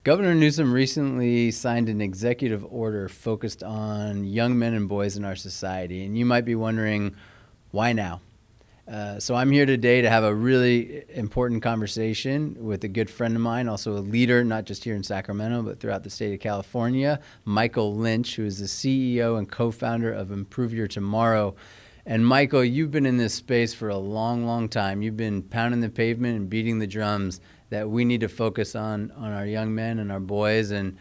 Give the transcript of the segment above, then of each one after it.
Governor Newsom recently signed an executive order focused on young men and boys in our society, and you might be wondering, why now? So I'm here today to have a really important conversation with a good friend of mine, also a leader, not just here in Sacramento, but throughout the state of California, Michael Lynch, who is the CEO and co-founder of Improve Your Tomorrow. And Michael, you've been in this space for a long, long time. You've been pounding the pavement and beating the drums that we need to focus on our young men and our boys. And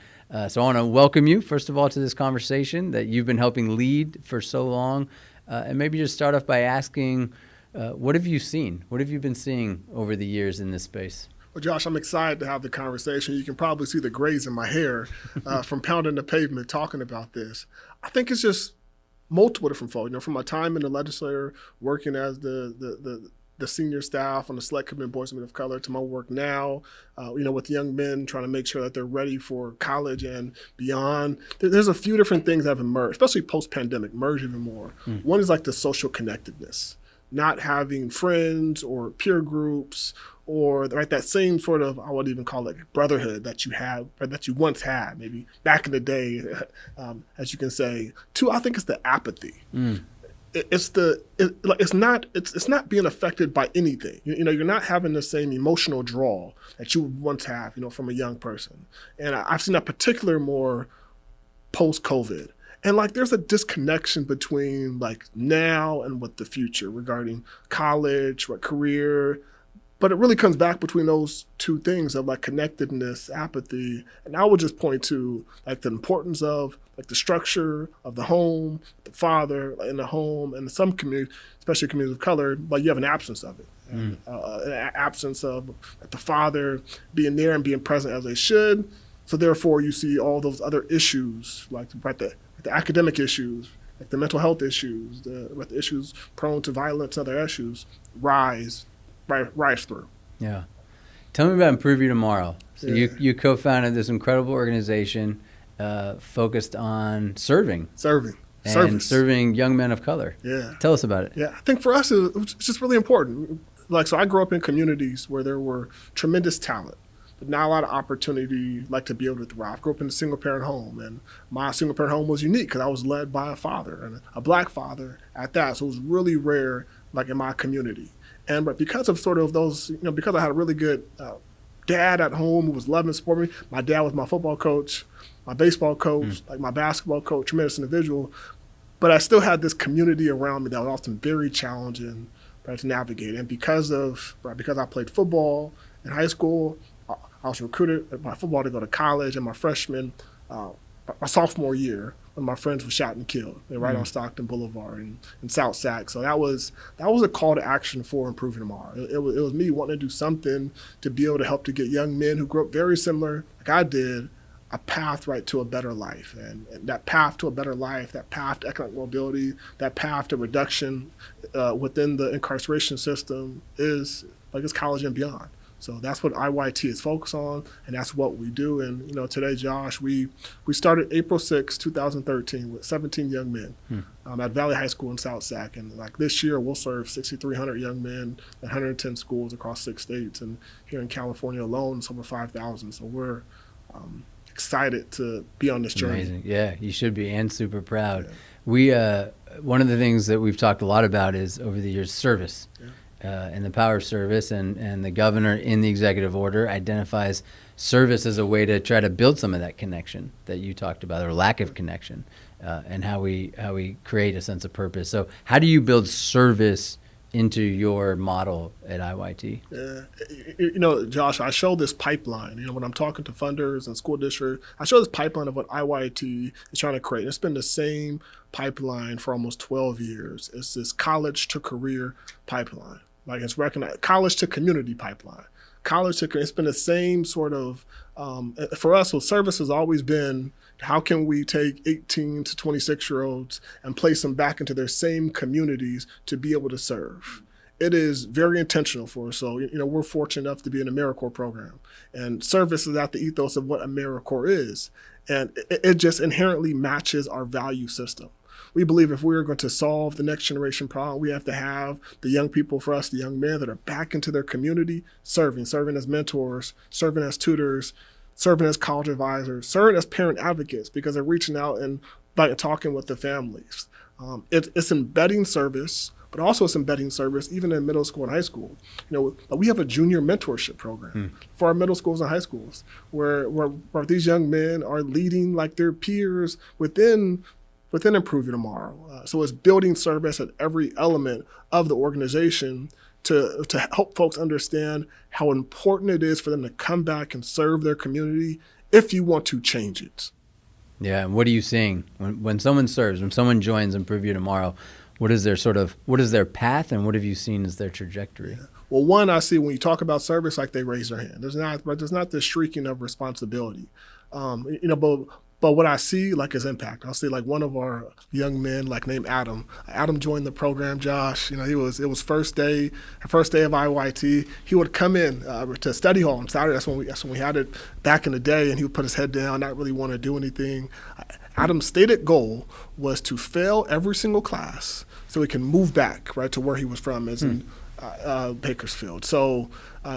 so I want to welcome you, first of all, to this conversation that you've been helping lead for so long. And maybe just start off by asking, what have you seen? What have you been seeing over the years in this space? Well, Josh, I'm excited to have the conversation. You can probably see the grays in my hair from pounding the pavement talking about this. I think it's just multiple different folks. You know, from my time in the legislature, working as the senior staff on the Select Committee on Boys and Men of Color, to my work now, with young men, trying to make sure that they're ready for college and beyond. There's a few different things that have emerged, especially post-pandemic, emerged even more. One is like the social connectedness, not having friends or peer groups or that same sort of, I would even call it brotherhood that you have, or that you once had, maybe back in the day, as you can say. Two, I think it's the apathy. It's not being affected by anything. You're not having the same emotional draw that you would once have, from a young person. And I've seen that particular more post-COVID. And there's a disconnection between now and what the future regarding college, what career. But it really comes back between those two things of connectedness, apathy. And I would just point to the importance of the structure of the home, the father in the home, and in some communities, especially communities of color, you have an absence of it. An absence of the father being there and being present as they should. So therefore you see all those other issues, the academic issues, the mental health issues, the issues prone to violence, other issues rise through. Yeah. Tell me about Improve You Tomorrow. So you co-founded this incredible organization focused on serving young men of color. Yeah. Tell us about it. Yeah. I think for us, it's just really important. So I grew up in communities where there were tremendous talent, but not a lot of opportunity to be able to thrive. I grew up in a single-parent home, and my single-parent home was unique because I was led by a father, and a black father at that. So it was really rare, in my community. But because of sort of those, because I had a really good dad at home who was loving and supporting me. My dad was my football coach, my baseball coach, my basketball coach, tremendous individual. But I still had this community around me that was often very challenging to navigate. And because I played football in high school, I was recruited by football to go to college, and my sophomore year, when my friends were shot and killed. They're right on Stockton Boulevard in South Sac. So that was a call to action for Improving Tomorrow. It was me wanting to do something to be able to help to get young men who grew up very similar, like I did, a path to a better life. And that path to a better life, that path to economic mobility, that path to reduction within the incarceration system is it's college and beyond. So that's what IYT is focused on, and that's what we do. And today, Josh, we started April 6, 2013 with 17 young men at Valley High School in South Sac. And this year, we'll serve 6,300 young men at 110 schools across 6 states. And here in California alone, it's over 5,000. So we're excited to be on this journey. Amazing. Yeah, you should be, and super proud. Yeah. We one of the things that we've talked a lot about is over the years service. Yeah. And the power of service, and the governor in the executive order identifies service as a way to try to build some of that connection that you talked about, or lack of connection, and how we create a sense of purpose. So how do you build service into your model at IYT? Yeah. Josh, I show this pipeline. When I'm talking to funders and school districts, I show this pipeline of what IYT is trying to create. And it's been the same pipeline for almost 12 years. It's this college to career pipeline. It's recognized, college to community pipeline. It's been the same sort of, for us, so service has always been, how can we take 18 to 26-year-olds and place them back into their same communities to be able to serve? It is very intentional for us. So, we're fortunate enough to be in the AmeriCorps program. And service is at the ethos of what AmeriCorps is. And it just inherently matches our value system. We believe if we're going to solve the next generation problem, we have to have the young people, for us, the young men that are back into their community, serving as mentors, serving as tutors, serving as college advisors, serving as parent advocates because they're reaching out and like talking with the families. It's embedding service, but also it's embedding service even in middle school and high school. We have a junior mentorship program for our middle schools and high schools where these young men are leading like their peers within Improve Your Tomorrow. So it's building service at every element of the organization to help folks understand how important it is for them to come back and serve their community if you want to change it. Yeah, and what are you seeing when someone serves, when someone joins Improve Your Tomorrow? What is their path, and what have you seen as their trajectory? Yeah. Well, one, I see when you talk about service, like they raise their hand. There's not this shrieking of responsibility, but what I see like is impact. I'll see like one of our young men, like named Adam. Adam joined the program, Josh. It was first day of IYT. He would come in to study hall on Saturday. That's when we had it back in the day, and he would put his head down, not really want to do anything. Adam's stated goal was to fail every single class so he can move back right to where he was from, as in Bakersfield. So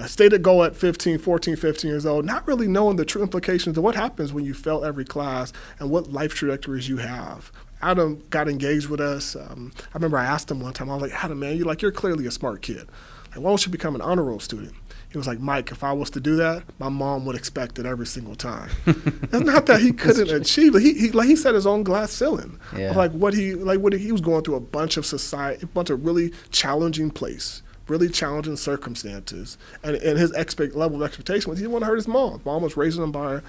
stated goal at 14, 15 years old, not really knowing the true implications of what happens when you fail every class and what life trajectories you have. Adam got engaged with us. I remember I asked him one time, I was like, Adam, man, you're clearly a smart kid. Like, why don't you become an honor roll student? He was like, Mike, if I was to do that, my mom would expect it every single time. It's not that he couldn't achieve it. He set his own glass ceiling. Yeah. Of what he was going through a bunch of really challenging place, really challenging circumstances, and his level of expectation was he didn't want to hurt his mom. His mom was raising him by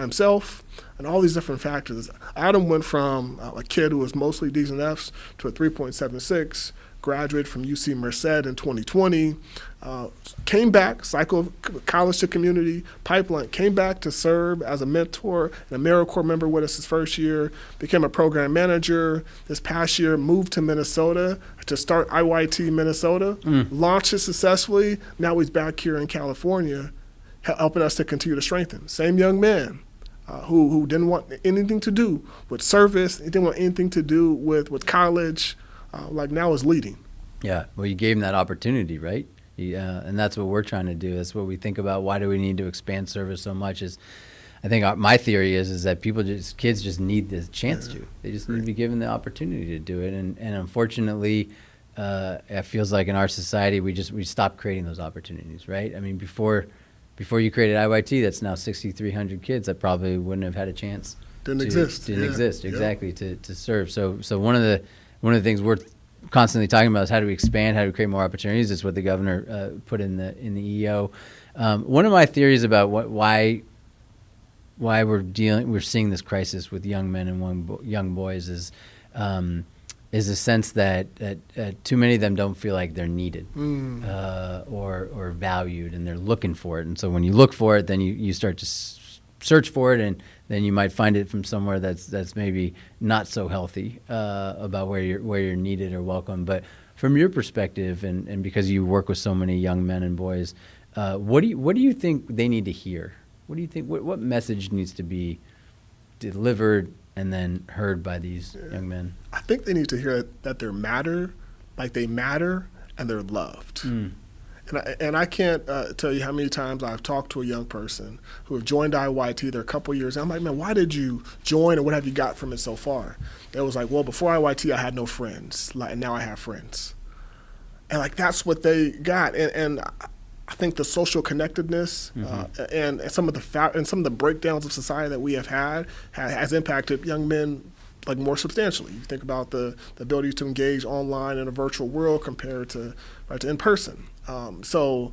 himself, and all these different factors. Adam went from a kid who was mostly D's and F's to a 3.76. Graduated from UC Merced in 2020, came back, cycle college to community, pipeline, came back to serve as a mentor and a AmeriCorps member with us his first year, became a program manager. This past year, moved to Minnesota to start IYT Minnesota, launched it successfully. Now he's back here in California, helping us to continue to strengthen. Same young man. Who didn't want anything to do with service, he didn't want anything to do with college, now is leading. Yeah, well, you gave him that opportunity, right? And that's what we're trying to do. That's what we think about. Why do we need to expand service so much? I think my theory is that kids just need the chance to. They just need to be given the opportunity to do it. And unfortunately, it feels like in our society we stopped creating those opportunities, right? I mean, before you created IYT, that's now 6,300 kids that probably wouldn't have had a chance. Didn't exist exactly to serve. So one of the things we're constantly talking about is how do we expand, how do we create more opportunities. It's what the governor put in the EO. One of my theories about why we're seeing this crisis with young men and young boys is a sense that too many of them don't feel like they're needed or valued, and they're looking for it. And so when you look for it, then you start to search for it, and then you might find it from somewhere that's maybe not so healthy about where you're needed or welcome. But from your perspective, and because you work with so many young men and boys, what do you think they need to hear? What do you think? What message needs to be delivered and then heard by these young men? I think they need to hear that they matter, and they're loved. And I can't tell you how many times I've talked to a young person who have joined IYT. They're a couple years. I'm like, man, why did you join, and what have you got from it so far? It was like, well, before IYT, I had no friends, and now I have friends. And that's what they got. And I think the social connectedness and some of the breakdowns of society that we have had has impacted young men more substantially. You think about the ability to engage online in a virtual world compared to in person. So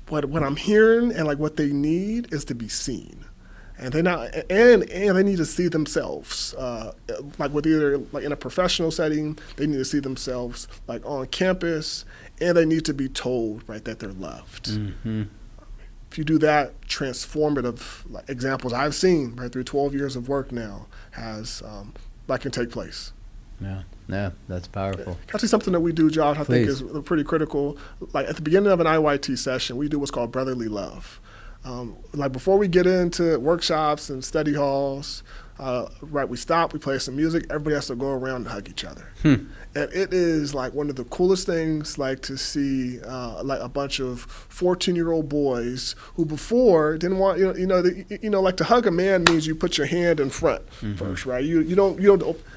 what I'm hearing and what they need is to be seen, and they need to see themselves with either in a professional setting. They need to see themselves on campus, and they need to be told that they're loved. If you do that, transformative examples I've seen through 12 years of work now can take place. Yeah, that's powerful. Can I see something that we do, Josh, I Please. think is pretty critical? At the beginning of an IYT session, we do what's called brotherly love. Before we get into workshops and study halls, Right, we stop, we play some music, everybody has to go around and hug each other. And it is like one of the coolest things, like to see like a bunch of 14-year-old boys who before didn't want, like to hug a man means you put your hand in front first, right? You don't,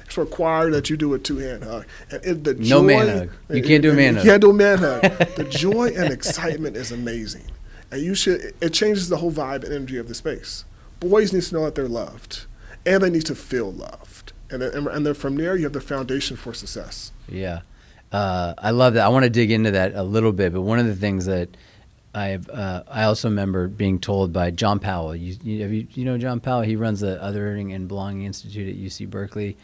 it's required that you do a two-hand hug. And the joy, no man hug. You can't do a man hug. You can't do a man hug. The joy and excitement is amazing. And it changes the whole vibe and energy of the space. Boys need to know that they're loved, and they need to feel loved. And then from there, you have the foundation for success. Yeah. I love that. I want to dig into that a little bit, but one of the things that I also remember being told by John Powell. You know John Powell? He runs the Othering and Belonging Institute at UC Berkeley.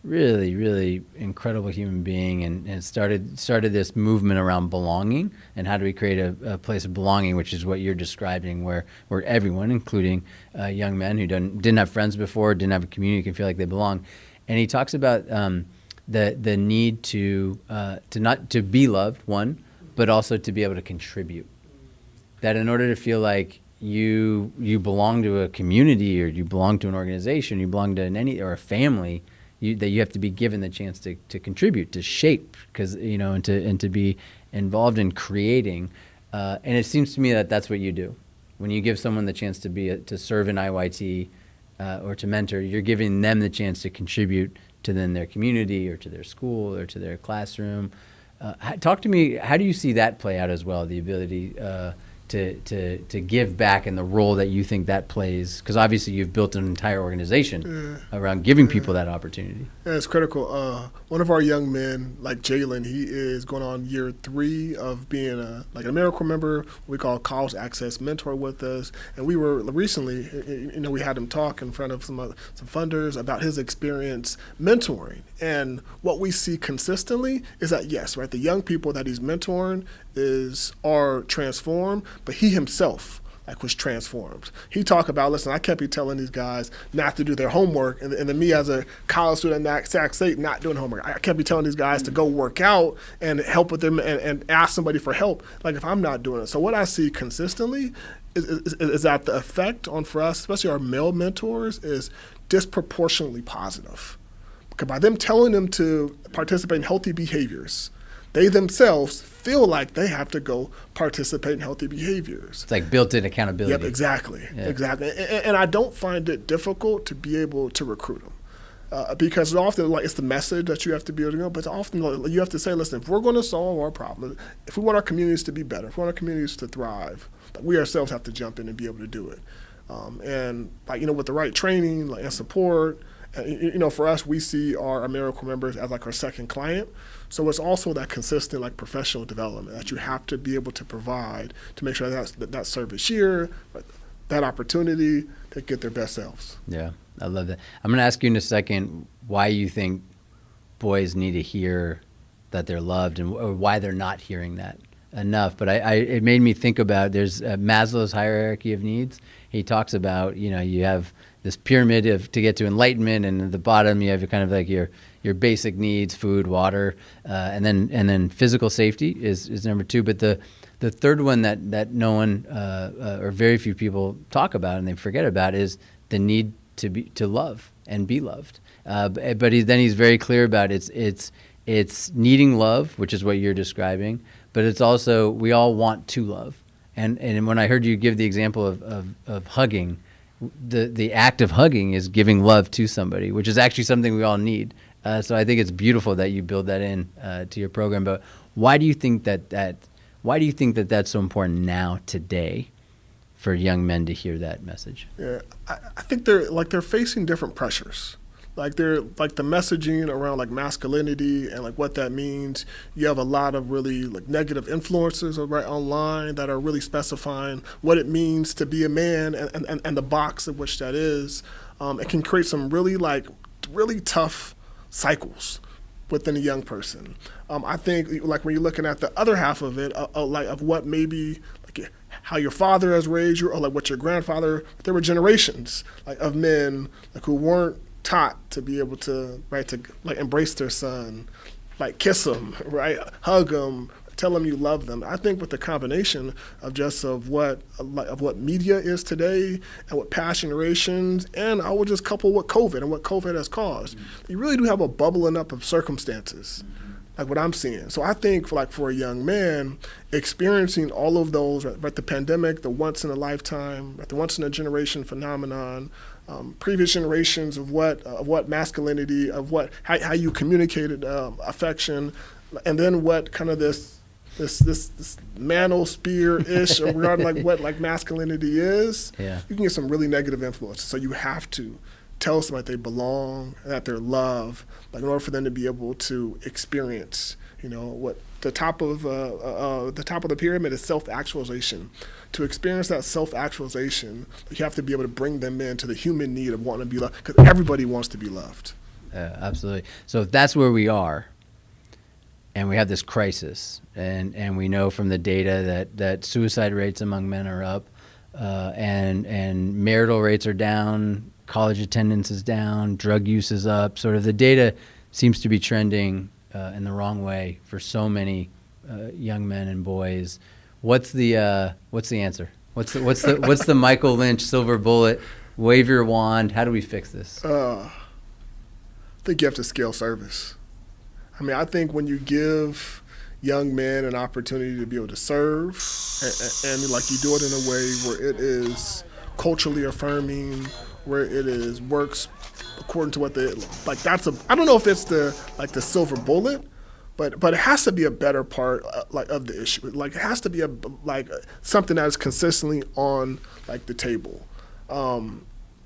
Really, really incredible human being, and started this movement around belonging and how do we create a place of belonging, which is what you're describing, where everyone, including young men who didn't have friends before, didn't have a community, can feel like they belong. And he talks about the need to be loved, one, but also to be able to contribute. That in order to feel like you belong to a community, or you belong to an organization, you belong to or a family, that you have to be given the chance to contribute, to shape, and to be involved in creating. And it seems to me that that's what you do. When you give someone the chance to serve in IYT or to mentor, you're giving them the chance to contribute to then their community or to their school or to their classroom. Talk to me, how do you see that play out as well, the ability to give back and the role that you think that plays? Because obviously you've built an entire organization around giving people that opportunity. Yeah, it's critical. One of our young men, like Jalen, he is going on year 3 of being an AmeriCorps member, we call College Access Mentor with us. And we were recently, we had him talk in front of some funders about his experience mentoring. And what we see consistently is that, yes, right, the young people that he's mentoring are transformed, but he himself was transformed. He talked about, listen, I kept telling these guys not to do their homework, and then me as a college student at Sac State not doing homework. I kept telling these guys to go work out and help with them and ask somebody for help, like if I'm not doing it. So what I see consistently is that the effect for us, especially our male mentors, is disproportionately positive. Because by them telling them to participate in healthy behaviors, they themselves feel like they have to go participate in healthy behaviors. It's like built-in accountability. Yep, exactly. And I don't find it difficult to be able to recruit them. Because often, it's the message that you have to be able to go, but often you have to say, listen, if we're going to solve our problem, if we want our communities to be better, if we want our communities to thrive, we ourselves have to jump in and be able to do it. And with the right training and support, for us, we see our AmeriCorps members as our second client. So it's also that consistent professional development that you have to be able to provide to make sure that service here, that opportunity to get their best selves. Yeah, I love that. I'm going to ask you in a second why you think boys need to hear that they're loved or why they're not hearing that enough. But it made me think about, there's Maslow's hierarchy of needs. He talks about, you have this pyramid to get to enlightenment, and at the bottom you have kind of your basic needs, food, water, and then physical safety is number 2. But the third one that no one or very few people talk about and they forget about is the need to love and be loved. But he's very clear about it's needing love, which is what you're describing, but it's also we all want to love. And when I heard you give the example of hugging, the act of hugging is giving love to somebody, which is actually something we all need. So I think it's beautiful that you build that in to your program. But why do you think that's so important now today for young men to hear that message? Yeah, I think they're facing different pressures. They're the messaging around masculinity and what that means. You have a lot of really negative influences right online that are really specifying what it means to be a man and the box of which that is. It can create some really really tough cycles within a young person. I think when you're looking at the other half of it, of what maybe how your father has raised you, or what your grandfather. There were generations of men who weren't taught to be able to embrace their son, kiss him, hug him, tell them you love them. I think with the combination of what media is today and what past generations, and I will just couple what COVID and what COVID has caused, you really do have a bubbling up of circumstances, like what I'm seeing. So I think for a young man, experiencing all of those, right, the pandemic, the once in a lifetime, right, the once in a generation phenomenon, previous generations of what masculinity, of how you communicated affection, and then what kind of this manosphere-ish regarding what masculinity is. Yeah. You can get some really negative influences. So you have to tell somebody they belong, that they're loved, in order for them to be able to experience, what the top of the pyramid is self-actualization. To experience that self-actualization, you have to be able to bring them into the human need of wanting to be loved, because everybody wants to be loved. Absolutely. So if that's where we are, and we have this crisis, and we know from the data that suicide rates among men are up, and marital rates are down, college attendance is down, drug use is up. Sort of the data seems to be trending in the wrong way for so many young men and boys. What's the answer? What's the Michael Lynch silver bullet? Wave your wand. How do we fix this? I think you have to scale service. I think when you give young men an opportunity to be able to serve, and like you do it in a way where it is culturally affirming, where it works according to what I don't know if it's the silver bullet, but it has to be a better part of the issue. It has to be something that is consistently on the table.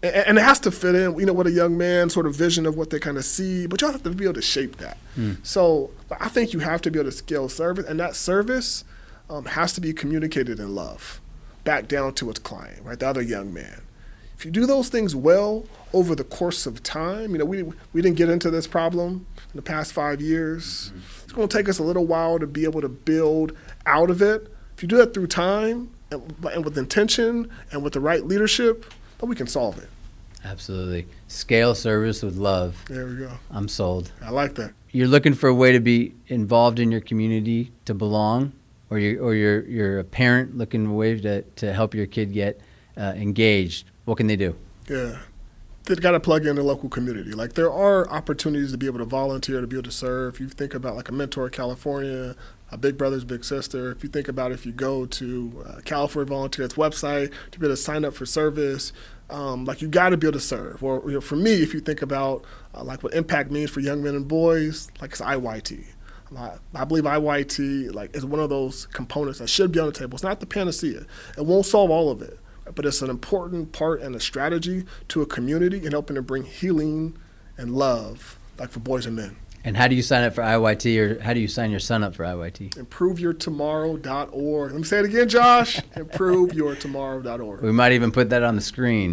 And it has to fit in, with a young man's sort of vision of what they kind of see, but you have to be able to shape that. So I think you have to be able to scale service, and that service has to be communicated in love back down to its client, right, the other young man. If you do those things well over the course of time, we didn't get into this problem in the past 5 years. It's going to take us a little while to be able to build out of it. If you do that through time and with intention and with the right leadership, then we can solve it. Absolutely. Scale service with love. There we go. I'm sold. I like that. You're looking for a way to be involved in your community, to belong, or you're a parent looking for a way to help your kid get engaged. What can they do? Yeah. They've got to plug in the local community. There are opportunities to be able to volunteer, to be able to serve. If you think about a Mentor California, a Big Brothers Big Sister, if you think about if you go to California Volunteers website to be able to sign up for service, you got to be able to serve. Or for me, if you think about what impact means for young men and boys, it's IYT. I believe IYT is one of those components that should be on the table. It's not the panacea. It won't solve all of it, but it's an important part and a strategy to a community in helping to bring healing and love, for boys and men. And how do you sign up for IYT, or how do you sign your son up for IYT? ImproveYourTomorrow.org. Let me say it again, Josh. ImproveYourTomorrow.org. We might even put that on the screen.